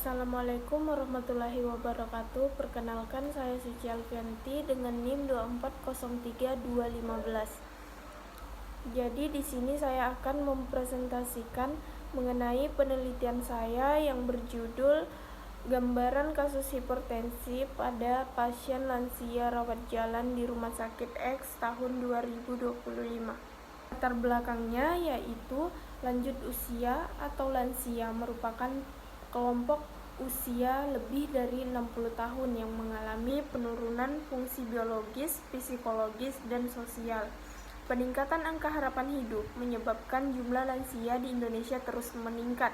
Assalamualaikum warahmatullahi wabarakatuh. Perkenalkan, saya Suci Alfianti dengan NIM 2403215. Jadi di sini saya akan mempresentasikan mengenai penelitian saya yang berjudul Gambaran Kasus Hipertensi pada Pasien Lansia Rawat Jalan di Rumah Sakit X tahun 2025. Latar belakangnya yaitu lanjut usia atau lansia merupakan kelompok usia lebih dari 60 tahun yang mengalami penurunan fungsi biologis, psikologis, dan sosial. Peningkatan angka harapan hidup menyebabkan jumlah lansia di Indonesia terus meningkat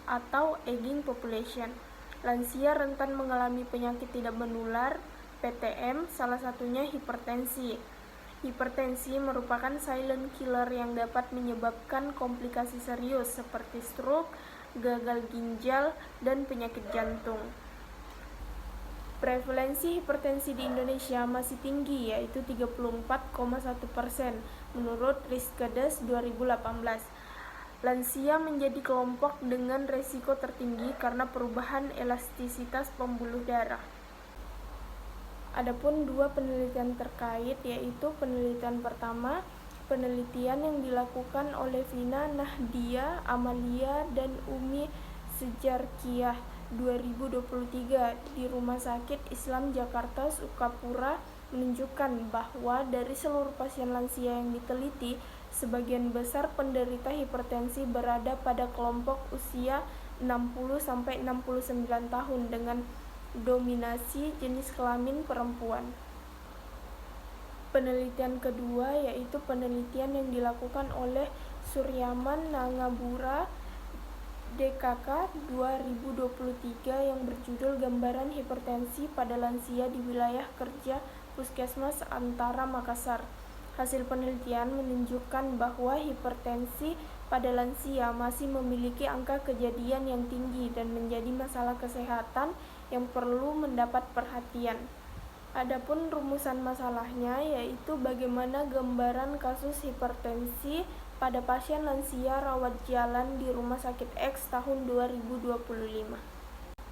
atau aging population. Lansia rentan mengalami penyakit tidak menular, PTM, salah satunya hipertensi. Hipertensi merupakan silent killer yang dapat menyebabkan komplikasi serius seperti stroke, gagal ginjal, dan penyakit jantung. Prevalensi hipertensi di Indonesia masih tinggi, yaitu 34,1% menurut Riskades 2018. Lansia menjadi kelompok dengan resiko tertinggi karena perubahan elastisitas pembuluh darah. Adapun dua penelitian terkait, yaitu penelitian pertama, penelitian yang dilakukan oleh Vina Nahdia Amalia dan Umi Sejarkiyah 2023 di Rumah Sakit Islam Jakarta Sukapura menunjukkan bahwa dari seluruh pasien lansia yang diteliti, sebagian besar penderita hipertensi berada pada kelompok usia 60-69 tahun dengan dominasi jenis kelamin perempuan. Penelitian kedua yaitu penelitian yang dilakukan oleh Suryaman Nangabura DKK 2023 yang berjudul Gambaran Hipertensi pada Lansia di Wilayah Kerja Puskesmas Antara Makassar. Hasil penelitian menunjukkan bahwa hipertensi pada lansia masih memiliki angka kejadian yang tinggi dan menjadi masalah kesehatan yang perlu mendapat perhatian. Adapun rumusan masalahnya yaitu bagaimana gambaran kasus hipertensi pada pasien lansia rawat jalan di Rumah Sakit X tahun 2025.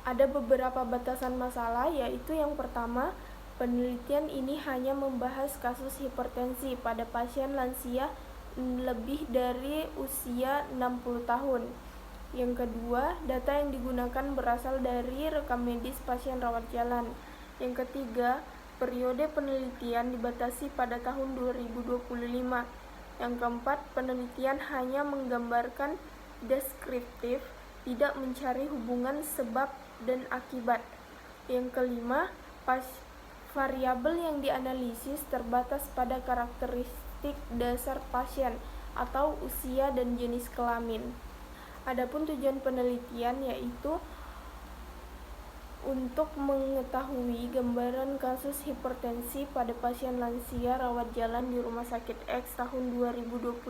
Ada beberapa batasan masalah, yaitu yang pertama, penelitian ini hanya membahas kasus hipertensi pada pasien lansia lebih dari usia 60 tahun. Yang kedua, data yang digunakan berasal dari rekam medis pasien rawat jalan. Yang ketiga, periode penelitian dibatasi pada tahun 2025. Yang keempat, penelitian hanya menggambarkan deskriptif, tidak mencari hubungan sebab dan akibat. Yang kelima, variabel yang dianalisis terbatas pada karakteristik dasar pasien atau usia dan jenis kelamin. Adapun tujuan penelitian yaitu untuk mengetahui gambaran kasus hipertensi pada pasien lansia rawat jalan di Rumah Sakit X tahun 2025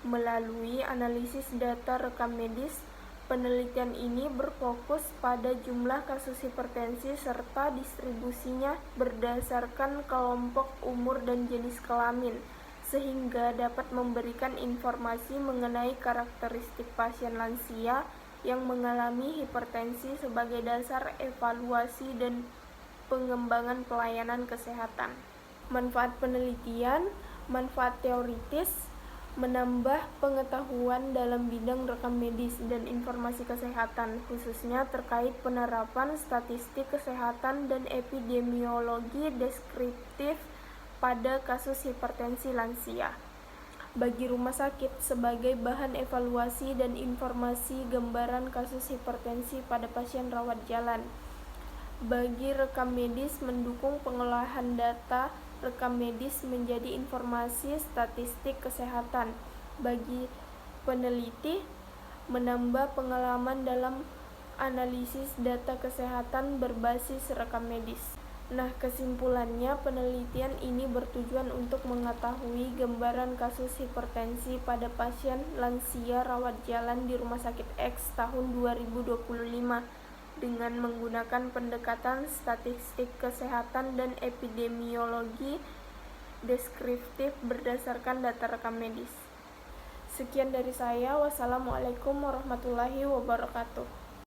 melalui analisis data rekam medis. Penelitian ini berfokus pada jumlah kasus hipertensi serta distribusinya berdasarkan kelompok umur dan jenis kelamin, sehingga dapat memberikan informasi mengenai karakteristik pasien lansia yang mengalami hipertensi sebagai dasar evaluasi dan pengembangan pelayanan kesehatan. Manfaat penelitian, manfaat teoritis, menambah pengetahuan dalam bidang rekam medis dan informasi kesehatan, khususnya terkait penerapan statistik kesehatan dan epidemiologi deskriptif pada kasus hipertensi lansia. Bagi rumah sakit sebagai bahan evaluasi dan informasi gambaran kasus hipertensi pada pasien rawat jalan. Bagi rekam medis mendukung pengolahan data rekam medis menjadi informasi statistik kesehatan. Bagi peneliti menambah pengalaman dalam analisis data kesehatan berbasis rekam medis. Nah, kesimpulannya, penelitian ini bertujuan untuk mengetahui gambaran kasus hipertensi pada pasien lansia rawat jalan di Rumah Sakit X tahun 2025 dengan menggunakan pendekatan statistik kesehatan dan epidemiologi deskriptif berdasarkan data rekam medis. Sekian dari saya. Wassalamualaikum warahmatullahi wabarakatuh.